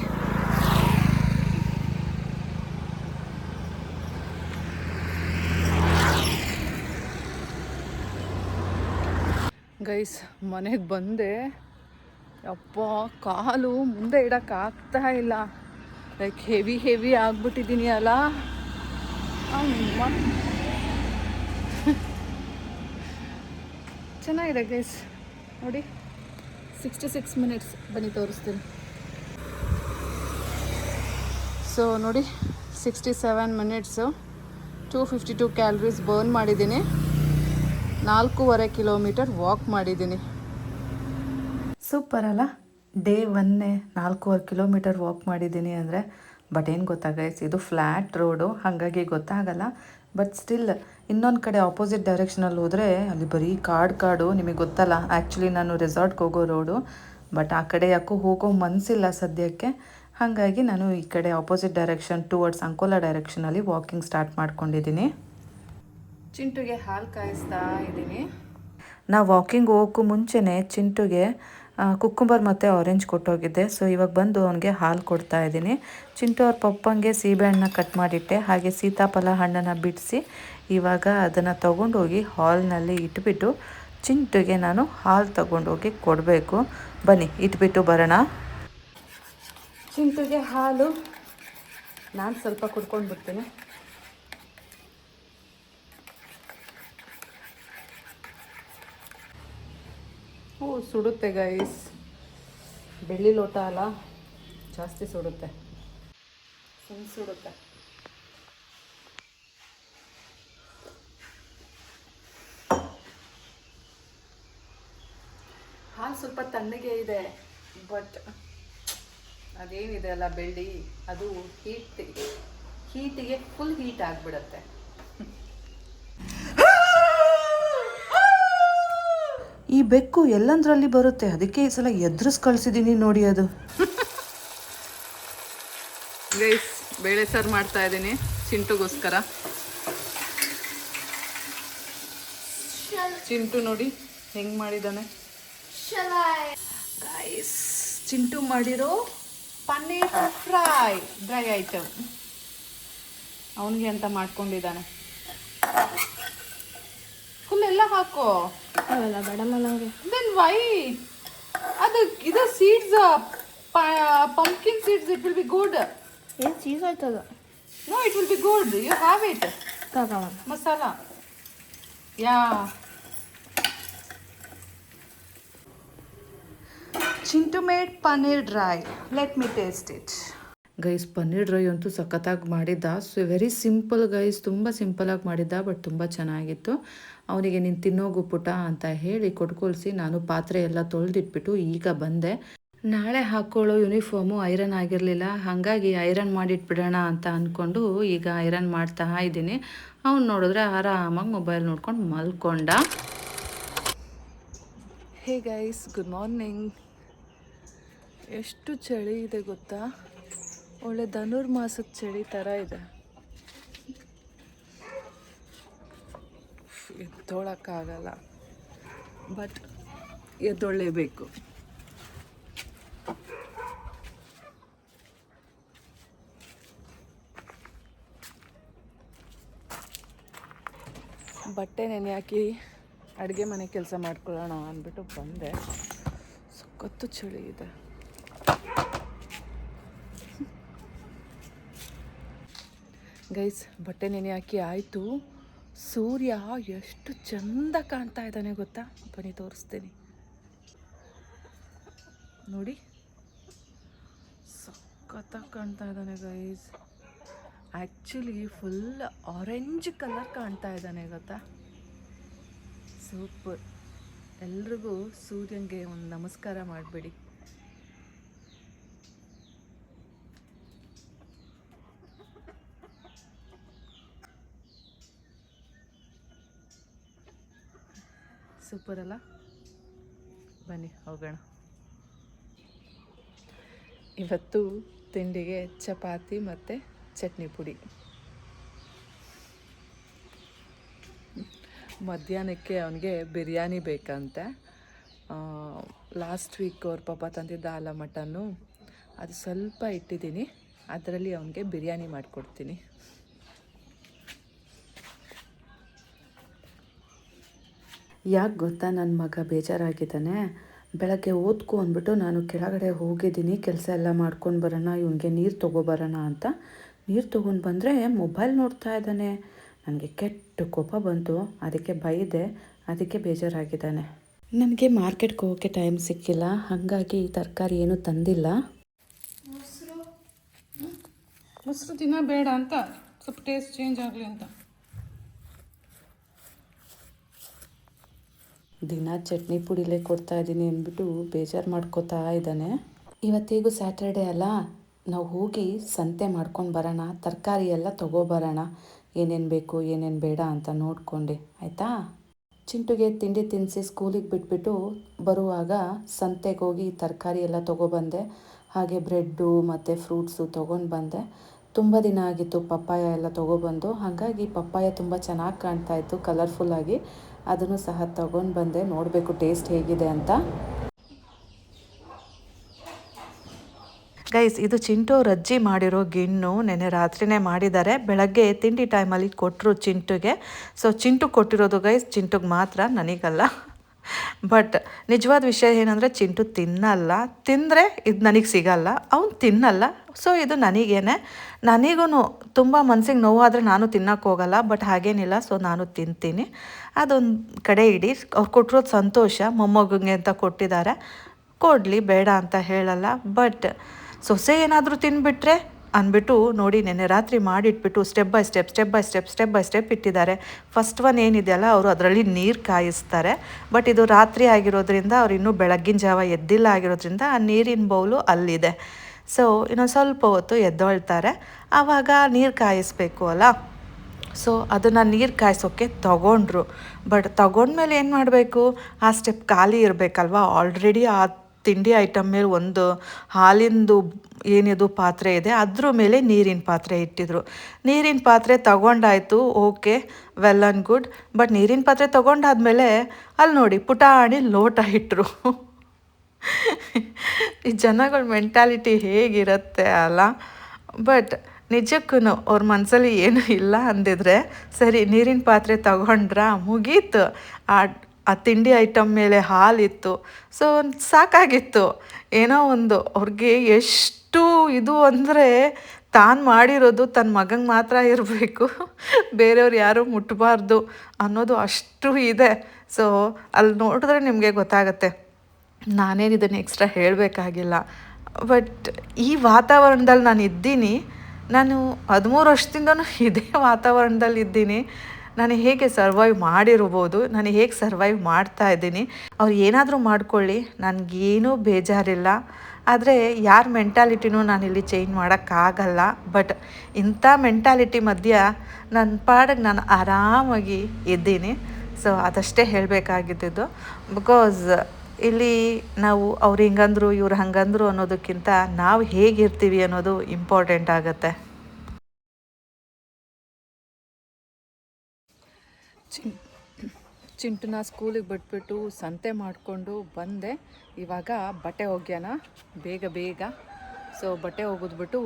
ಗೈಸ್, ಮನೆಗೆ ಬಂದೆ. ಅಪ್ಪ, ಕಾಲು ಮುಂದೆ ಇಡೋಕ್ಕಾಗ್ತಾ ಇಲ್ಲ. ಲೈಕ್ ಹೆವಿ ಆಗ್ಬಿಟ್ಟಿದ್ದೀನಿ ಅಲ್ಲ. ಚೆನ್ನಾಗಿದೆ ಗೈಸ್, ನೋಡಿ 66 ಮಿನಿಟ್ಸ್. ಬನ್ನಿ ತೋರಿಸ್ತೀನಿ. ಸೊ ನೋಡಿ 67 ಮಿನಿಟ್ಸು, 252 ಕ್ಯಾಲರೀಸ್ ಬರ್ನ್ ಮಾಡಿದ್ದೀನಿ. 4.25 ಕಿಲೋಮೀಟರ್ ವಾಕ್ ಮಾಡಿದ್ದೀನಿ. ಸೂಪರ್ ಅಲ್ಲ? ಡೇ 1 4.25 ಕಿಲೋಮೀಟರ್ ವಾಕ್ ಮಾಡಿದ್ದೀನಿ ಅಂದರೆ. ಬಟ್ ಏನು ಗೊತ್ತಾಗೈತೆ, ಇದು ಫ್ಲ್ಯಾಟ್ ರೋಡು, ಹಾಗಾಗಿ ಗೊತ್ತಾಗಲ್ಲ. ಬಟ್ ಸ್ಟಿಲ್ ಇನ್ನೊಂದು ಕಡೆ ಆಪೋಸಿಟ್ ಡೈರೆಕ್ಷನಲ್ಲಿ ಹೋದರೆ ಅಲ್ಲಿ ಬರೀ ಕಾಡು. ನಿಮಗೆ ಗೊತ್ತಲ್ಲ, ಆ್ಯಕ್ಚುಲಿ ನಾನು ರೆಸಾರ್ಟ್ಗೆ ಹೋಗೋ ರೋಡು. ಬಟ್ ಆ ಕಡೆ ಯಾಕೋ ಹೋಗೋ ಮನಸ್ಸಿಲ್ಲ ಸದ್ಯಕ್ಕೆ. ಹಾಗಾಗಿ ನಾನು ಈ ಕಡೆ ಆಪೋಸಿಟ್ ಡೈರೆಕ್ಷನ್ ಟುವರ್ಡ್ಸ್ ಅಂಕೋಲಾ ಡೈರೆಕ್ಷನಲ್ಲಿ ವಾಕಿಂಗ್ ಸ್ಟಾರ್ಟ್ ಮಾಡ್ಕೊಂಡಿದ್ದೀನಿ. ಚಿಂಟುಗೆ ಹಾಲು ಕಾಯಿಸ್ತಾ ಇದ್ದೀನಿ. ನಾ ವಾಕಿಂಗ್ ಹೋಗೋಕ್ಕೂ ಮುಂಚೆನೇ ಚಿಂಟುಗೆ ಕುಕ್ಕುಂಬರ್ ಮತ್ತು ಆರೆಂಜ್ ಕೊಟ್ಟೋಗಿದ್ದೆ. ಸೊ ಇವಾಗ ಬಂದು ಅವನಿಗೆ ಹಾಲು ಕೊಡ್ತಾ ಇದ್ದೀನಿ. ಚಿಂಟು ಅವ್ರ ಪಪ್ಪಂಗೆ ಸೀಬೆಹಣ್ಣನ್ನ ಕಟ್ ಮಾಡಿಟ್ಟೆ, ಹಾಗೆ ಸೀತಾಫಲ ಹಣ್ಣನ್ನು ಬಿಡಿಸಿ ಇವಾಗ ಅದನ್ನು ತೊಗೊಂಡೋಗಿ ಹಾಲ್ನಲ್ಲಿ ಇಟ್ಬಿಟ್ಟು ಚಿಂಟುಗೆ ನಾನು ಹಾಲು ತೊಗೊಂಡೋಗಿ ಕೊಡಬೇಕು. ಬನ್ನಿ ಇಟ್ಬಿಟ್ಟು ಬರೋಣ. ಚಿಂಟುಗೆ ಹಾಲು ನಾನು ಸ್ವಲ್ಪ ಕುಡ್ಕೊಂಡು ಬಿಡ್ತೀನಿ. ಓ, ಸುಡುತ್ತೆ ಗೈಸ್. ಬೆಳ್ಳಿ ಲೋಟ ಅಲ್ಲ, ಜಾಸ್ತಿ ಸುಡುತ್ತೆ, ಸುಡುತ್ತೆ. ಹಾಲು ಸ್ವಲ್ಪ ತಣ್ಣಗೆ ಇದೆ, ಬಟ್ ಅದೇನಿದೆ ಅಲ್ಲ ಬೆಳ್ಳಿ, ಅದು ಹೀಟಿಗೆ ಫುಲ್ ಹೀಟ್ ಆಗಿಬಿಡತ್ತೆ. ಈ ಬೆಕ್ಕು ಎಲ್ಲಂದ್ರಲ್ಲಿ ಬರುತ್ತೆ, ಅದಕ್ಕೆ ಈ ಸಲ ಎದುರಿಸಿ ಕಳಿಸಿದ್ದೀನಿ ನೋಡಿ. ಅದು ಗೈಸ್, ಬೇಳೆ ಸಾರು ಮಾಡ್ತಾ ಇದ್ದೀನಿ ಚಿಂಟುಗೋಸ್ಕರ. ಚಿಂಟು ನೋಡಿ ಹೆಂಗೆ ಮಾಡಿದ್ದಾನೆ ಗೈಸ್. ಚಿಂಟು ಮಾಡಿರೋ ಪನ್ನೀರ್ ಫ್ರೈ, ಡ್ರೈ ಐಟಮ್ ಅವನಿಗೆ ಅಂತ ಮಾಡ್ಕೊಂಡಿದ್ದಾನೆ. ಫುಲ್ ಎಲ್ಲ ಹಾಕೋ. ಅವೆಲ್ಲ ಬೇಡ ನನಗೆ. Then why? ಅದು ಇದು seeds, pumpkin seeds, it will be good. ಏನು ಚೀಸ್ ಆಯ್ತದ? No, it will be good. You have it. Masala. Yeah. Chintu made paneer dry. Let me taste it. Guys paneer dry ಅಂತೂ ಸಖತ್ತಾಗಿ ಮಾಡಿದ್ದ. ಸೊ ವೆರಿ ಸಿಂಪಲ್ ಗೈಸ್, ತುಂಬ ಸಿಂಪಲಾಗಿ ಮಾಡಿದ್ದ, but ತುಂಬ ಚೆನ್ನಾಗಿತ್ತು. ಅವನಿಗೆ ನೀನು ತಿನ್ನೋಗು ಪುಟ ಅಂತ ಹೇಳಿ ಕೊಟ್ಕೊಳ್ಸಿ ನಾನು ಪಾತ್ರೆ ಎಲ್ಲ ತೊಳೆದಿಟ್ಬಿಟ್ಟು ಈಗ ಬಂದೆ. ನಾಳೆ ಹಾಕೊಳ್ಳೋ ಯೂನಿಫಾರ್ಮು ಐರನ್ ಆಗಿರಲಿಲ್ಲ, ಹಾಗಾಗಿ ಐರನ್ ಮಾಡಿಟ್ಬಿಡೋಣ ಅಂತ ಅಂದ್ಕೊಂಡು ಈಗ ಐರನ್ ಮಾಡ್ತಾ ಇದ್ದೀನಿ. ಅವ್ನು ನೋಡಿದ್ರೆ ಆರಾಮಾಗಿ ಮೊಬೈಲ್ ನೋಡ್ಕೊಂಡು ಮಲ್ಕೊಂಡ. Hey guys, good morning. ಎಷ್ಟು ಚಳಿ ಇದೆ ಗೊತ್ತಾ, ಒಳ್ಳೆ ಧನುರ್ಮಾಸದ ಚಳಿ ಥರ ಇದೆ. ಎದ್ದೊಳಕ್ಕಾಗಲ್ಲ, ಬಟ್ ಎದ್ದೊಳ್ಳೇಬೇಕು. ಬಟ್ಟೆ ನೆನೆ ಹಾಕಿ ಅಡುಗೆ ಮನೆ ಕೆಲಸ ಮಾಡ್ಕೊಳ್ಳೋಣ ಅಂದ್ಬಿಟ್ಟು ಬಂದೆ. ಸಖತ್ತು ಚಳಿ ಇದೆ. ಗೈಸ್, ಬಟ್ಟೆ ನೆನೆ ಹಾಕಿ ಆಯಿತು. ಸೂರ್ಯ ಎಷ್ಟು ಚಂದ ಕಾಣ್ತಾ ಇದ್ದಾನೆ ಗೊತ್ತಾ, ಬನ್ನಿ ತೋರಿಸ್ತೀನಿ ನೋಡಿ. ಸಖತ್ತಾಗಿ ಕಾಣ್ತಾ ಇದ್ದಾನೆ guys. Actually full orange colour ಕಾಣ್ತಾ ಇದ್ದಾನೆ ಗೊತ್ತಾ. ಸೂಪರ್. ಎಲ್ರಿಗೂ ಸೂರ್ಯನಿಗೆ ಒಂದು ನಮಸ್ಕಾರ ಮಾಡಿಬಿಡಿ. ಸೂಪರ್ ಅಲ್ಲ? ಬನ್ನಿ ಹೋಗೋಣ. ಇವತ್ತು ತಿಂಡಿಗೆ ಚಪಾತಿ ಮತ್ತು ಚಟ್ನಿ ಪುಡಿ. ಮಧ್ಯಾಹ್ನಕ್ಕೆ ಅವನಿಗೆ ಬಿರಿಯಾನಿ ಬೇಕಂತೆ. ಲಾಸ್ಟ್ ವೀಕ್ ಅವ್ರ ಪಾಪ ತಂದಿದ್ದ ಹಾಲ ಮಟನ್ನು ಅದು ಸ್ವಲ್ಪ ಇಟ್ಟಿದ್ದೀನಿ, ಅದರಲ್ಲಿ ಅವನಿಗೆ ಬಿರಿಯಾನಿ ಮಾಡಿಕೊಡ್ತೀನಿ. ಯಾಕೆ ಗೊತ್ತಾ, ನನ್ನ ಮಗ ಬೇಜಾರಾಗಿದ್ದಾನೆ. ಬೆಳಗ್ಗೆ ಓದ್ಕೊ ಅಂದ್ಬಿಟ್ಟು ನಾನು ಕೆಳಗಡೆ ಹೋಗಿದ್ದೀನಿ, ಕೆಲಸ ಎಲ್ಲ ಮಾಡ್ಕೊಂಡು ಬರೋಣ, ಇವನಿಗೆ ನೀರು ತೊಗೊಬರೋಣ ಅಂತ. ನೀರು ತೊಗೊಂಡು ಬಂದರೆ ಮೊಬೈಲ್ ನೋಡ್ತಾ ಇದ್ದಾನೆ. ನನಗೆ ಕೆಟ್ಟ ಕೋಪ ಬಂತು, ಅದಕ್ಕೆ ಬೈದೆ, ಅದಕ್ಕೆ ಬೇಜಾರಾಗಿದ್ದಾನೆ. ನನಗೆ ಮಾರ್ಕೆಟ್ಗೆ ಹೋಗೋಕ್ಕೆ ಟೈಮ್ ಸಿಕ್ಕಿಲ್ಲ, ಹಾಗಾಗಿ ತರಕಾರಿ ಏನೂ ತಂದಿಲ್ಲ. ಮೊಸರು ದಿನ ಬೇಡ ಅಂತ, ಸ್ವಲ್ಪ ಟೇಸ್ಟ್ ಚೇಂಜ್ ಆಗಲಿ ಅಂತ. ದಿನ ಚಟ್ನಿ ಪುಡಿಲೇ ಕೊಡ್ತಾ ಇದ್ದೀನಿ ಅಂದ್ಬಿಟ್ಟು ಬೇಜಾರು ಮಾಡ್ಕೋತಾ ಇದ್ದಾನೆ. ಇವತ್ತಿಗೂ ಸ್ಯಾಟರ್ಡೆ ಅಲ್ಲ, ನಾವು ಹೋಗಿ ಸಂತೆ ಮಾಡ್ಕೊಂಡು ಬರೋಣ, ತರಕಾರಿ ಎಲ್ಲ ತೊಗೊಬರೋಣ, ಏನೇನು ಬೇಕು ಏನೇನು ಬೇಡ ಅಂತ ನೋಡ್ಕೊಂಡು, ಆಯಿತಾ. ಚಿಂಟುಗೆ ತಿಂಡಿ ತಿನ್ನಿಸಿ ಸ್ಕೂಲಿಗೆ ಬಿಟ್ಬಿಟ್ಟು ಬರುವಾಗ ಸಂತೆಗೆ ಹೋಗಿ ತರಕಾರಿ ಎಲ್ಲ ತೊಗೊಬಂದೆ. ಹಾಗೆ ಬ್ರೆಡ್ಡು ಮತ್ತು ಫ್ರೂಟ್ಸು ತೊಗೊಂಡು ಬಂದೆ. ತುಂಬ ದಿನ ಆಗಿತ್ತು ಪಪ್ಪಾಯ ಎಲ್ಲ ತೊಗೊಬಂದು, ಹಾಗಾಗಿ ಪಪ್ಪಾಯ ತುಂಬ ಚೆನ್ನಾಗಿ ಕಾಣ್ತಾಯಿತ್ತು ಕಲರ್ಫುಲ್ಲಾಗಿ. ಅದನ್ನು ಸಹ ತೊಗೊಂಡು ಬಂದೆ, ನೋಡಬೇಕು ಟೇಸ್ಟ್ ಹೇಗಿದೆ ಅಂತ. ಗೈಸ್, ಇದು ಚಿಂಟು ಅವ್ರ ಅಜ್ಜಿ ಮಾಡಿರೋ ಗಿಣ್ಣು. ನೆನ್ನೆ ರಾತ್ರಿನೇ ಮಾಡಿದ್ದಾರೆ, ಬೆಳಗ್ಗೆ ತಿಂಡಿ ಟೈಮಲ್ಲಿ ಕೊಟ್ಟರು ಚಿಂಟುಗೆ. ಸೊ ಚಿಂಟು ಕೊಟ್ಟಿರೋದು ಗೈಸ್ ಚಿಂಟುಗೆ ಮಾತ್ರ, ನನಗಲ್ಲ. ಬಟ್ ನಿಜವಾದ ವಿಷಯ ಏನಂದರೆ ಚಿಂಟು ತಿನ್ನಲ್ಲ, ತಿಂದರೆ ಇದು ನನಗೆ ಸಿಗಲ್ಲ, ಅವ್ನು ತಿನ್ನಲ್ಲ. ಸೊ ಇದು ನನಗೇನೆ, ನನಗೂ ತುಂಬ ಮನಸ್ಸಿಗೆ ನೋವಾದರೆ ನಾನು ತಿನ್ನೋಕ್ಕೆ ಹೋಗಲ್ಲ, ಬಟ್ ಹಾಗೇನಿಲ್ಲ. ಸೊ ನಾನು ತಿಂತೀನಿ, ಅದೊಂದು ಕಡೆ ಇಡಿ. ಅವ್ರು ಕೊಟ್ಟಿರೋದು ಸಂತೋಷ, ಮೊಮ್ಮಗಂಗೆ ಅಂತ ಕೊಟ್ಟಿದ್ದಾರೆ, ಕೊಡಲಿ, ಬೇಡ ಅಂತ ಹೇಳಲ್ಲ. ಬಟ್ ಸೊಸೆ ಏನಾದರೂ ತಿನ್ಬಿಟ್ರೆ ಅಂದ್ಬಿಟ್ಟು ನೋಡಿ, ನೆನ್ನೆ ರಾತ್ರಿ ಮಾಡಿಟ್ಬಿಟ್ಟು ಸ್ಟೆಪ್ ಬೈ ಸ್ಟೆಪ್ ಇಟ್ಟಿದ್ದಾರೆ. ಫಸ್ಟ್ ಒನ್ ಏನಿದೆಯಲ್ಲ, ಅವರು ಅದರಲ್ಲಿ ನೀರು ಕಾಯಿಸ್ತಾರೆ. ಬಟ್ ಇದು ರಾತ್ರಿ ಆಗಿರೋದ್ರಿಂದ, ಅವ್ರು ಇನ್ನೂ ಬೆಳಗ್ಗಿನ ಜಾವ ಎದ್ದಿಲ್ಲ ಆಗಿರೋದ್ರಿಂದ ಆ ನೀರಿನ ಬೌಲು ಅಲ್ಲಿದೆ. ಸೊ ಇನ್ನೊಂದು ಸ್ವಲ್ಪ ಹೊತ್ತು ಎದ್ದೊಳ್ತಾರೆ, ಆವಾಗ ನೀರು ಕಾಯಿಸ್ಬೇಕು ಅಲ್ಲ. ಸೊ ಅದನ್ನು ನೀರು ಕಾಯಿಸೋಕ್ಕೆ ತಗೊಂಡ್ರು. ಬಟ್ ತಗೊಂಡ್ಮೇಲೆ ಏನು ಮಾಡಬೇಕು, ಆ ಸ್ಟೆಪ್ ಖಾಲಿ ಇರಬೇಕಲ್ವ. ಆಲ್ರೆಡಿ ಆ ತಿಂಡಿ ಐಟಮ್ ಮೇಲೆ ಒಂದು ಹಾಲಿಂದು ಏನಿದು ಪಾತ್ರೆ ಇದೆ, ಅದ್ರ ಮೇಲೆ ನೀರಿನ ಪಾತ್ರೆ ಇಟ್ಟಿದ್ರು. ನೀರಿನ ಪಾತ್ರೆ ತಗೊಂಡಾಯಿತು, okay, well and good. But ನೀರಿನ ಪಾತ್ರೆ ತೊಗೊಂಡಾದ್ಮೇಲೆ ಅಲ್ಲಿ ನೋಡಿ ಪುಟಾಣಿ ಲೋಟ ಇಟ್ಟರು. ಈ ಜನಗಳ ಮೆಂಟಾಲಿಟಿ ಹೇಗಿರುತ್ತೆ ಅಲ್ಲ. ಬಟ್ ನಿಜಕ್ಕೂ ಅವ್ರ ಮನಸ್ಸಲ್ಲಿ ಏನೂ ಇಲ್ಲ ಅಂದಿದ್ರೆ ಸರಿ, ನೀರಿನ ಪಾತ್ರೆ ತಗೊಂಡ್ರ ಮುಗೀತು. ಆ ತಿಂಡಿ ಐಟಮ್ ಮೇಲೆ ಹಾಲಿತ್ತು, ಸೊ ಸಾಕಾಗಿತ್ತು. ಏನೋ ಒಂದು ಅವ್ರಿಗೆ ಎಷ್ಟು ಇದು ಅಂದರೆ ತಾನು ಮಾಡಿರೋದು ತನ್ನ ಮಗಂಗೆ ಮಾತ್ರ ಇರಬೇಕು, ಬೇರೆಯವ್ರು ಯಾರೂ ಮುಟ್ಟಬಾರ್ದು ಅನ್ನೋದು ಅಷ್ಟು ಇದೆ. ಸೊ ಅಲ್ಲಿ ನೋಡಿದ್ರೆ ನಿಮಗೆ ಗೊತ್ತಾಗತ್ತೆ. ನಾನೇನು ಇದನ್ನು ಎಕ್ಸ್ಟ್ರಾ ಹೇಳಬೇಕಾಗಿಲ್ಲ. ಬಟ್ ಈ ವಾತಾವರಣದಲ್ಲಿ ನಾನು ಇದ್ದೀನಿ. ನಾನು 13 ವರ್ಷದಿಂದನೂ ಇದೇ ವಾತಾವರಣದಲ್ಲಿ ಇದ್ದೀನಿ. ನಾನು ಹೇಗೆ ಸರ್ವೈವ್ ಮಾಡಿರ್ಬೋದು, ನಾನು ಹೇಗೆ ಸರ್ವೈವ್ ಮಾಡ್ತಾ ಇದ್ದೀನಿ. ಅವ್ರು ಏನಾದರೂ ಮಾಡ್ಕೊಳ್ಳಿ, ನನಗೇನೂ ಬೇಜಾರಿಲ್ಲ. ಆದರೆ ಯಾರ ಮೆಂಟಾಲಿಟಿನೂ ನಾನಿಲ್ಲಿ ಚೇಂಜ್ ಮಾಡೋಕ್ಕಾಗಲ್ಲ. ಬಟ್ ಇಂಥ ಮೆಂಟಾಲಿಟಿ ಮಧ್ಯೆ ನನ್ನ ಪಾಡಿಗೆ ನಾನು ಆರಾಮಾಗಿ ಇದ್ದೀನಿ. ಸೊ ಅದಷ್ಟೇ ಹೇಳಬೇಕಾಗಿದ್ದು. ಬಿಕಾಸ್ ಇಲ್ಲಿ ನಾವು ಅವ್ರು ಹಿಂಗಂದ್ರು ಇವ್ರು ಹಂಗಂದ್ರು ಅನ್ನೋದಕ್ಕಿಂತ ನಾವು ಹೇಗಿರ್ತೀವಿ ಅನ್ನೋದು ಇಂಪಾರ್ಟೆಂಟ್ ಆಗುತ್ತೆ. ಚಿಂಟುನ ಸ್ಕೂಲಿಗೆ ಬಿಟ್ಬಿಟ್ಟು ಸಂತೆ ಮಾಡಿಕೊಂಡು ಬಂದೆ. ಇವಾಗ ಬಟ್ಟೆ ಒಗ್ಯಾನ ಬೇಗ. ಸೊ ಬಟ್ಟೆ ಒಗೆದ್ಬಿಟ್ಟು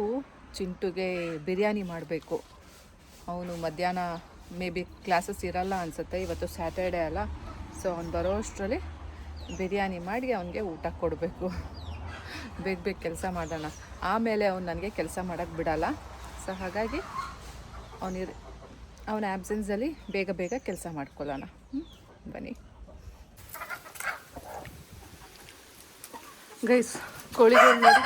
ಚಿಂಟುಗೆ ಬಿರಿಯಾನಿ ಮಾಡಬೇಕು. ಅವನು ಮಧ್ಯಾಹ್ನ ಮೇ ಬಿ ಕ್ಲಾಸಸ್ ಇರಲ್ಲ ಅನಿಸುತ್ತೆ, ಇವತ್ತು ಸ್ಯಾಟರ್ಡೇ ಅಲ್ಲ. ಸೊ ಅವ್ನು ಬರೋ ಅಷ್ಟರಲ್ಲಿ ಬಿರಿಯಾನಿ ಮಾಡಿ ಅವನಿಗೆ ಊಟ ಕೊಡಬೇಕು. ಬೇಗ ಕೆಲಸ ಮಾಡೋಣ, ಆಮೇಲೆ ಅವ್ನು ನನಗೆ ಕೆಲಸ ಮಾಡೋಕ್ಕೆ ಬಿಡಲ್ಲ. ಸೊ ಹಾಗಾಗಿ ಅವನ ಆ್ಯಬ್ಸೆನ್ಸಲ್ಲಿ ಬೇಗ ಕೆಲಸ ಮಾಡ್ಕೊಳ್ಳೋಣ. ಬನ್ನಿ ಗೈಸ್, ಕೋಳಿಗಳು ನೋಡಿ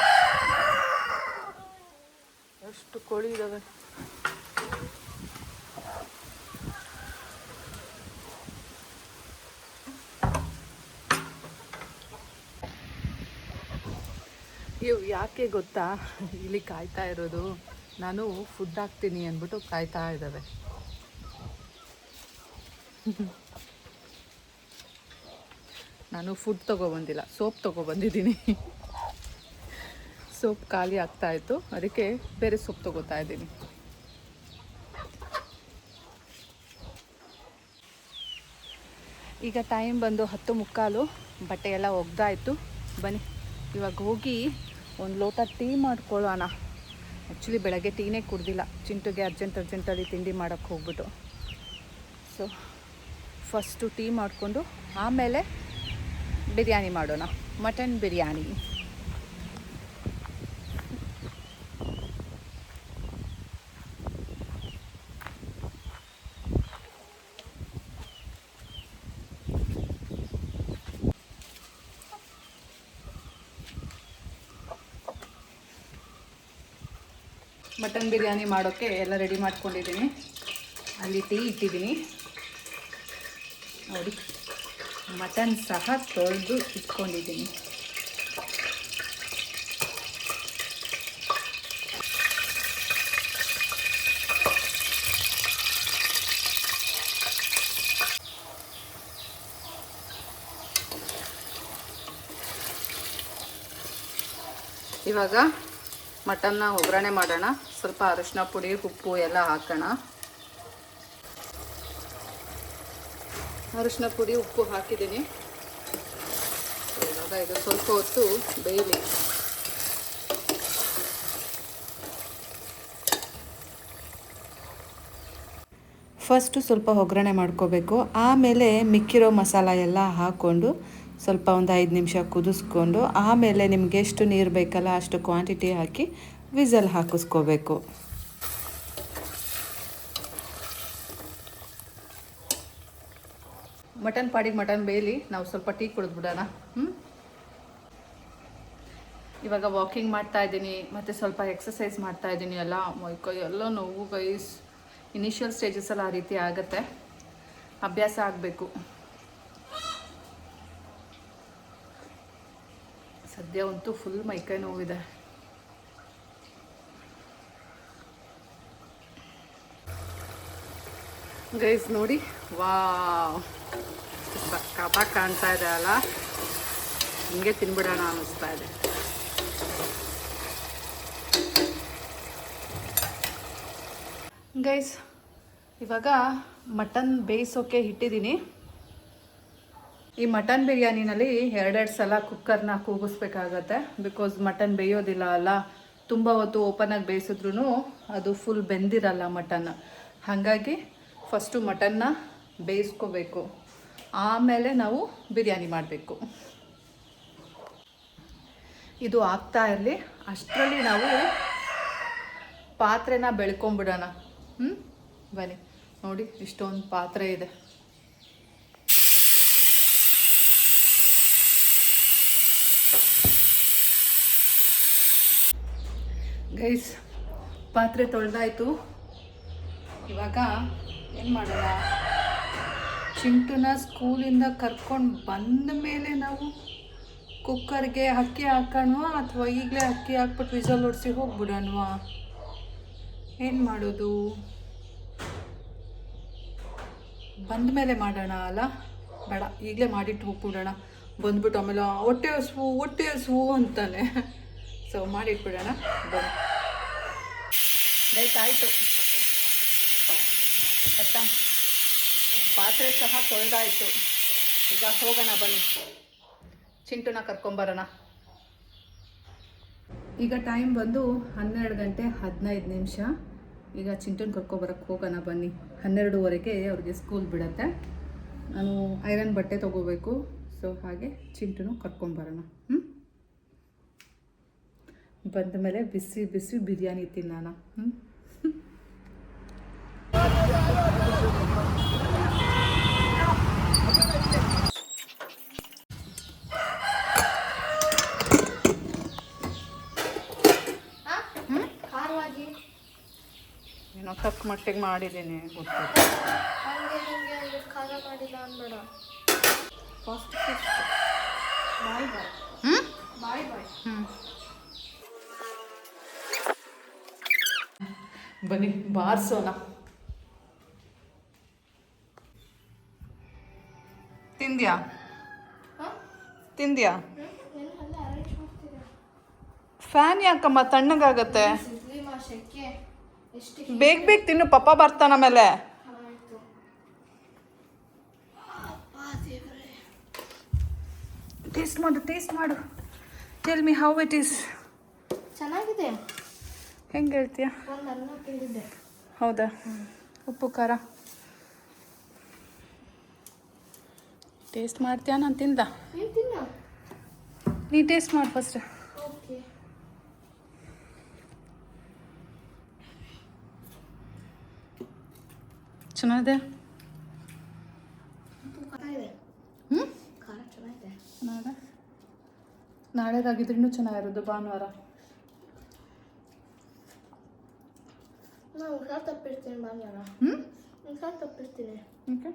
ಎಷ್ಟು ಕೋಳಿ ಇದ್ದಾವೆ. ಇವು ಯಾಕೆ ಗೊತ್ತಾ ಇಲ್ಲಿ ಕಾಯ್ತಾ ಇರೋದು? ನಾನು ಫುಡ್ ಹಾಕ್ತೀನಿ ಅಂದ್ಬಿಟ್ಟು ಕಾಯ್ತಾ ಇದ್ದಾವೆ. ನಾನು ಫುಡ್ ತೊಗೊಬಂದಿಲ್ಲ, ಸೋಪ್ ತೊಗೊಬಂದಿದ್ದೀನಿ. ಸೋಪ್ ಖಾಲಿ ಆಗ್ತಾಯಿತ್ತು, ಅದಕ್ಕೆ ಬೇರೆ ಸೋಪ್ ತೊಗೋತಾ ಇದ್ದೀನಿ. ಈಗ ಟೈಮ್ ಬಂದು 10:15. ಬಟ್ಟೆ ಎಲ್ಲ ಒಗ್ದಾಯಿತು. ಬನ್ನಿ ಇವಾಗ ಹೋಗಿ ಒಂದು ಲೋಟ ಟೀ ಮಾಡ್ಕೊಳ್ಳೋಣ. ಆ್ಯಕ್ಚುಲಿ ಬೆಳಗ್ಗೆ ಟೀನೇ ಕುಡ್ದಿಲ್ಲ, ಚಿಂಟುಗೆ ಅರ್ಜೆಂಟಲ್ಲಿ ತಿಂಡಿ ಮಾಡೋಕ್ಕೆ ಹೋಗ್ಬಿಟ್ಟು. ಸೊ ಫಸ್ಟು ಟೀ ಮಾಡಿಕೊಂಡು ಆಮೇಲೆ ಬಿರಿಯಾನಿ ಮಾಡೋಣ, ಮಟನ್ ಬಿರಿಯಾನಿ. ಮಟನ್ ಬಿರಿಯಾನಿ ಮಾಡೋಕ್ಕೆ ಎಲ್ಲ ರೆಡಿ ಮಾಡ್ಕೊಂಡಿದ್ದೀನಿ. ಅಲ್ಲಿ ಟೀ ಇಟ್ಟಿದ್ದೀನಿ ನೋಡಿ, ಮಟನ್ ಸಹ ತೊಳೆದು ಇಟ್ಕೊಂಡಿದ್ದೀನಿ. ಇವಾಗ ಮಟನ್ನ ಒಗ್ಗರಣೆ ಮಾಡೋಣ. ಸ್ವಲ್ಪ ಅರಿಶಿನ ಪುಡಿ, ಉಪ್ಪು ಎಲ್ಲ ಹಾಕೋಣ. ಅರಿಶಿನ ಪುಡಿ, ಉಪ್ಪು ಹಾಕಿದ್ದೀನಿ. ಇವಾಗ ಇದು ಸ್ವಲ್ಪ ಹೊತ್ತು ಬೇಯಲಿ. ಫಸ್ಟು ಸ್ವಲ್ಪ ಒಗ್ಗರಣೆ ಮಾಡ್ಕೋಬೇಕು. ಆಮೇಲೆ ಮಿಕ್ಕಿರೋ ಮಸಾಲ ಎಲ್ಲ ಹಾಕ್ಕೊಂಡು ಸ್ವಲ್ಪ ಒಂದು 5 ನಿಮಿಷ ಕುದಿಸ್ಕೊಂಡು ಆಮೇಲೆ ನಿಮ್ಗೆ ಎಷ್ಟು ನೀರು ಬೇಕಲ್ಲ ಅಷ್ಟು ಕ್ವಾಂಟಿಟಿ ಹಾಕಿ ವಿಸಲ್ ಹಾಕಿಸ್ಕೋಬೇಕು. ಮಟನ್ ಪಾಡಿಗೆ ಮಟನ್ ಬೇಯಲಿ, ನಾವು ಸ್ವಲ್ಪ ಟೀ ಕುಡಿದ್ಬಿಡೋಣ. ಇವಾಗ ವಾಕಿಂಗ್ ಮಾಡ್ತಾ ಇದ್ದೀನಿ, ಮತ್ತು ಸ್ವಲ್ಪ ಎಕ್ಸಸೈಸ್ ಮಾಡ್ತಾ ಇದ್ದೀನಿ. ಎಲ್ಲ ಮೈಕೈ ಎಲ್ಲ ನೋವು ಗೈಸ್. ಇನಿಷಿಯಲ್ ಸ್ಟೇಜಸಲ್ಲಿ ಆ ರೀತಿ ಆಗುತ್ತೆ, ಅಭ್ಯಾಸ ಆಗಬೇಕು. ಸದ್ಯ ಅಂತೂ ಫುಲ್ ಮೈಕೈ ನೋವಿದೆ. ಗೈಸ್ ನೋಡಿ, ವಾವ್, ಸಖತ್ತಾಗಿ ಕಾಣ್ತಾ ಇದೆ ಅಲ್ಲ. ಹಿಂಗೆ ತಿನ್ಬಿಡೋಣ ಅನ್ನಿಸ್ತಾ ಇದೆ. ಗೈಸ್ ಇವಾಗ ಮಟನ್ ಬೇಯಿಸೋಕೆ ಇಟ್ಟಿದ್ದೀನಿ. ಈ ಮಟನ್ ಬಿರಿಯಾನಿನಲ್ಲಿ 2 ಸಲ ಕುಕ್ಕರ್ನ ಕೂಗಿಸ್ಬೇಕಾಗತ್ತೆ. ಬಿಕಾಸ್ ಮಟನ್ ಬೇಯೋದಿಲ್ಲ ಅಲ್ಲ, ತುಂಬ ಹೊತ್ತು ಓಪನಾಗಿ ಬೇಯಿಸಿದ್ರೂ ಅದು ಫುಲ್ ಬೆಂದಿರಲ್ಲ ಮಟನ್. ಹಾಗಾಗಿ ಫಸ್ಟು ಮಟನ್ನ ಬೇಯಿಸ್ಕೋಬೇಕು, ಆಮೇಲೆ ನಾವು ಬಿರಿಯಾನಿ ಮಾಡಬೇಕು. ಇದು ಆಗ್ತಾ ಇರಲಿ, ಅಷ್ಟರಲ್ಲಿ ನಾವು ಪಾತ್ರೆನ ಬೆಳ್ಕೊಂಬಿಡೋಣ. ಬನ್ನಿ ನೋಡಿ, ಇಷ್ಟೊಂದು ಪಾತ್ರೆ ಇದೆ. ಗೈಸ್, ಪಾತ್ರೆ ತೊಳೆದಾಯ್ತು. ಇವಾಗ ಏನು ಮಾಡೋಣ, ಚಿಂಟುನ ಸ್ಕೂಲಿಂದ ಕರ್ಕೊಂಡು ಬಂದ ಮೇಲೆ ನಾವು ಕುಕ್ಕರ್ಗೆ ಅಕ್ಕಿ ಹಾಕೋಣವಾ ಅಥವಾ ಈಗಲೇ ಅಕ್ಕಿ ಹಾಕ್ಬಿಟ್ಟು ವಿಸಲ್ ಹೊಡಿಸಿ ಹೋಗ್ಬಿಡೋಣವಾ? ಏನು ಮಾಡೋದು? ಬಂದ ಮೇಲೆ ಮಾಡೋಣ ಅಲ್ಲ? ಬೇಡ, ಈಗಲೇ ಮಾಡಿಟ್ಟು ಹೋಗ್ಬಿಡೋಣ. ಬಂದ್ಬಿಟ್ಟು ಆಮೇಲೆ ಹೊಟ್ಟೆ ಹಸುವು ಅಂತಾನೆ. ಸೊ ಮಾಡಿಟ್ಬಿಡೋಣ. ಬನ್ನಿ ಗೈಸ್, ಆಯಿತು. ಪಾತ್ರೆ ಸಹ ತೊಳೆದಾಯಿತು. ಈಗ ಹೋಗೋಣ ಬನ್ನಿ, ಚಿಂಟುನ ಕರ್ಕೊಂಬರೋಣ. ಈಗ ಟೈಮ್ ಬಂದು 12:15. ಈಗ ಚಿಂಟುನ ಕರ್ಕೊಬರಕ್ಕೆ ಹೋಗೋಣ ಬನ್ನಿ. 12:15ಗೆ ಅವ್ರಿಗೆ ಸ್ಕೂಲ್ ಬಿಡುತ್ತೆ. ನಾನು ಐರನ್ ಬಟ್ಟೆ ತೊಗೋಬೇಕು. ಸೊ ಹಾಗೆ ಚಿಂಟುನು ಕರ್ಕೊಂಬರೋಣ. ಬಂದ ಮೇಲೆ ಬಿಸಿ ಬಿಸಿ ಬಿರಿಯಾನಿ ತಿನ್ನೋಣ. ಏನೋ ತಕ್ಕ ಮಟ್ಟಿಗೆ ಮಾಡಿದ್ದೀನಿ, ಗೊತ್ತು. ಖಾರ ಮಾಡಿಲ್ಲ ಅನ್ಬೇಡ. ಫಾಸ್ಟ್ ಬಾಯ್ ಬಾಯ್. ಬಾಯ್ ಬಾಯ್. ಬನ್ನಿ ಬಾರಿಸೋಣ. ತಿಂದ್ಯಾ? ಫ್ಯಾನ್ ಯಾಕಮ್ಮ ತಣ್ಣಗಾಗತ್ತೆ? ಬೇಗ ಬೇಗ ತಿನ್ನು, ಪಪ್ಪ ಬರ್ತಾನ ಆಮೇಲೆ. ಟೇಸ್ಟ್ ಮಾಡು. Tell me how it is. ಚೆನ್ನಾಗಿದೆ. ಹೆಂಗೆ ಹೇಳ್ತೀಯ? ಒಂದು ಅನ್ನ ತಿಂದಿದ್ದೆ. ಹೌದಾ? ಉಪ್ಪು ಖಾರ ಟೇಸ್ಟ್ ಮಾಡ್ತೀಯಾ? ನಾನು ತಿಂದ. ನೀ ಟೇಸ್ಟ್ ಮಾಡಿ ಫಸ್ಟ್. ಓಕೆ. ಚೆನ್ನಾಗಿದೆ. ಖಾರ ಚೆನ್ನಾಗಿದೆ. ನಾಳೆದಾಗಿದ್ರೆ ಇನ್ನೂ ಚೆನ್ನಾಗಿರೋದು, ಭಾನುವಾರ. ನಾನು ಹುಷಾರು ತಪ್ಪಿರ್ತೀನಿ ಭಾನುವಾರ. ಹುಷಾರು ತಪ್ಪಿರ್ತೀನಿ. ಓಕೆ,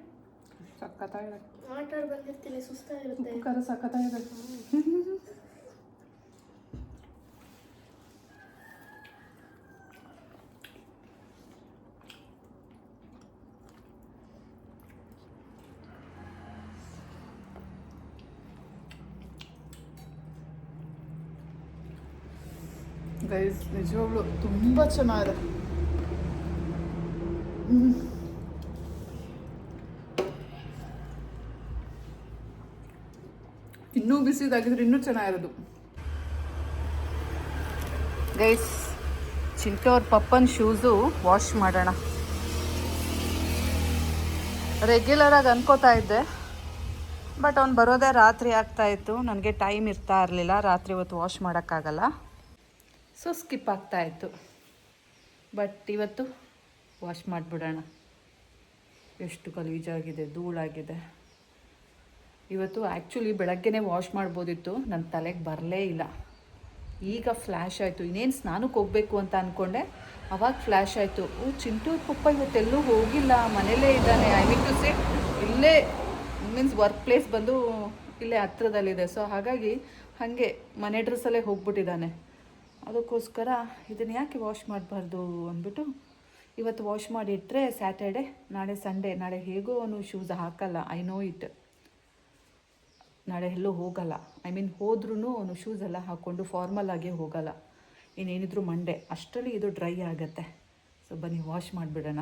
ಸಕ್ಕತ್ತಾಗಿದೆ. ಆಟಾಡಿ ಬಂದಿರ್ತೀನಿ, ಸುಸ್ತಾಗಿರುತ್ತೆ. ಖಾರ ಸಕ್ಕತ್ತಾಗಿದೆ. ಗೈಸ್, ನಿಜವಾಗ್ಲೂ ತುಂಬ ಚೆನ್ನಾಗಿದೆ. ಇನ್ನೂ ಬಿಸಿದಾಗಿದ್ರೆ ಇನ್ನೂ ಚೆನ್ನಾಗಿರೋದು. ಗೈಸ್, ಚಿಂಟು ಅವ್ರ ಪಪ್ಪನ ಶೂಸು ವಾಶ್ ಮಾಡೋಣ. ರೆಗ್ಯುಲರಾಗಿ ಅನ್ಕೋತಾ ಇದ್ದೆ, ಬಟ್ ಅವ್ನು ಬರೋದೇ ರಾತ್ರಿ ಆಗ್ತಾಯಿತ್ತು. ನನಗೆ ಟೈಮ್ ಇರ್ತಾ ಇರಲಿಲ್ಲ, ರಾತ್ರಿ ಹೊತ್ತು ವಾಶ್ ಮಾಡೋಕ್ಕಾಗಲ್ಲ. ಸೊ ಸ್ಕಿಪ್ ಆಗ್ತಾಯಿತ್ತು. ಬಟ್ ಇವತ್ತು ವಾಶ್ ಮಾಡಿಬಿಡೋಣ. ಎಷ್ಟು ಗಲೀಜಾಗಿದೆ, ಧೂಳಾಗಿದೆ. ಇವತ್ತು ಆ್ಯಕ್ಚುಲಿ ಬೆಳಗ್ಗೆನೇ ವಾಶ್ ಮಾಡ್ಬೋದಿತ್ತು, ನನ್ನ ತಲೆಗೆ ಬರಲೇ ಇಲ್ಲ. ಈಗ ಫ್ಲ್ಯಾಶ್ ಆಯಿತು. ಇನ್ನೇನು ಸ್ನಾನಕ್ಕೆ ಹೋಗಬೇಕು ಅಂತ ಅಂದ್ಕೊಂಡೆ, ಅವಾಗ ಫ್ಲ್ಯಾಶ್ ಆಯಿತು. ಚಿಂಟು ಪಪ್ಪ ಇವತ್ತೆಲ್ಲೂ ಹೋಗಿಲ್ಲ, ಮನೇಲೇ ಇದ್ದಾನೆ. ಐ ಮೀನ್ ಟು ಸೇ, ಇಲ್ಲೇ ಮೀನ್ಸ್ ವರ್ಕ್ ಪ್ಲೇಸ್ ಬಂದು ಇಲ್ಲೇ ಹತ್ರದಲ್ಲಿದೆ. ಸೊ ಹಾಗಾಗಿ ಹಾಗೆ ಮನೆ ಡ್ರೆಸ್ಸಲ್ಲೇ ಹೋಗ್ಬಿಟ್ಟಿದ್ದಾನೆ. ಅದಕ್ಕೋಸ್ಕರ ಇದನ್ನು ಯಾಕೆ ವಾಶ್ ಮಾಡಬಾರ್ದು ಅಂದ್ಬಿಟ್ಟು ಇವತ್ತು ವಾಶ್ ಮಾಡಿಟ್ರೆ ಸ್ಯಾಟರ್ಡೆ, ನಾಳೆ ಸಂಡೇ. ನಾಳೆ ಹೇಗೋ ಅವನು ಶೂಸ್ ಹಾಕಲ್ಲ, ಐ ನೋ ಇಟ್. ನಾಳೆ ಎಲ್ಲೂ ಹೋಗಲ್ಲ. ಐ ಮೀನ್ ಹೋದ್ರೂ ಅವನು ಶೂಸ್ ಎಲ್ಲ ಹಾಕ್ಕೊಂಡು ಫಾರ್ಮಲ್ ಆಗೇ ಹೋಗಲ್ಲ. ಇನ್ನೇನಿದ್ರು ಮಂಡೇ ಅಷ್ಟರಲ್ಲಿ ಇದು ಡ್ರೈ ಆಗುತ್ತೆ. ಸೊ ಬನ್ನಿ ವಾಶ್ ಮಾಡಿಬಿಡೋಣ.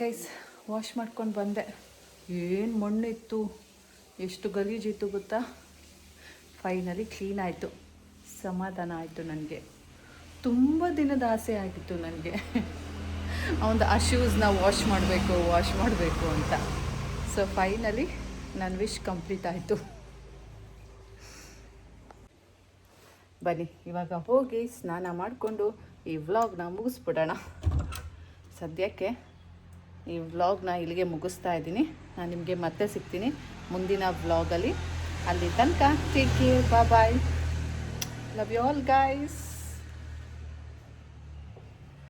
ಗೈಸ್, ವಾಶ್ ಮಾಡ್ಕೊಂಡು ಬಂದೆ. ಏನು ಮಣ್ಣಿತ್ತು, ಎಷ್ಟು ಗಲೀಜಿತ್ತು ಗೊತ್ತಾ. ಫೈನಲಿ ಕ್ಲೀನ್ ಆಯಿತು. ಸಮಾಧಾನ ಆಯಿತು ನನಗೆ. ತುಂಬ ದಿನದ ಆಸೆ ಆಗಿತ್ತು ನನಗೆ ಅವನು ಆ ಶೂಸ್ನ ವಾಶ್ ಮಾಡಬೇಕು ಅಂತ. ಸೊ ಫೈನಲಿ ನನ್ನ ವಿಶ್ ಕಂಪ್ಲೀಟ್ ಆಯಿತು. ಬನ್ನಿ ಇವಾಗ ಹೋಗಿ ಸ್ನಾನ ಮಾಡಿಕೊಂಡು ಈ ವ್ಲಾಗ್ನ ಮುಗಿಸ್ಬಿಡೋಣ. ಸದ್ಯಕ್ಕೆ ಈ ವ್ಲಾಗ್ನ ಇಲ್ಲಿಗೆ ಮುಗಿಸ್ತಾ ಇದ್ದೀನಿ. ನಾನು ನಿಮಗೆ ಮತ್ತೆ ಸಿಗ್ತೀನಿ ಮುಂದಿನ ವ್ಲಾಗಲ್ಲಿ. ಅಲ್ಲಿ ತನಕ take care, bye, love you all guys.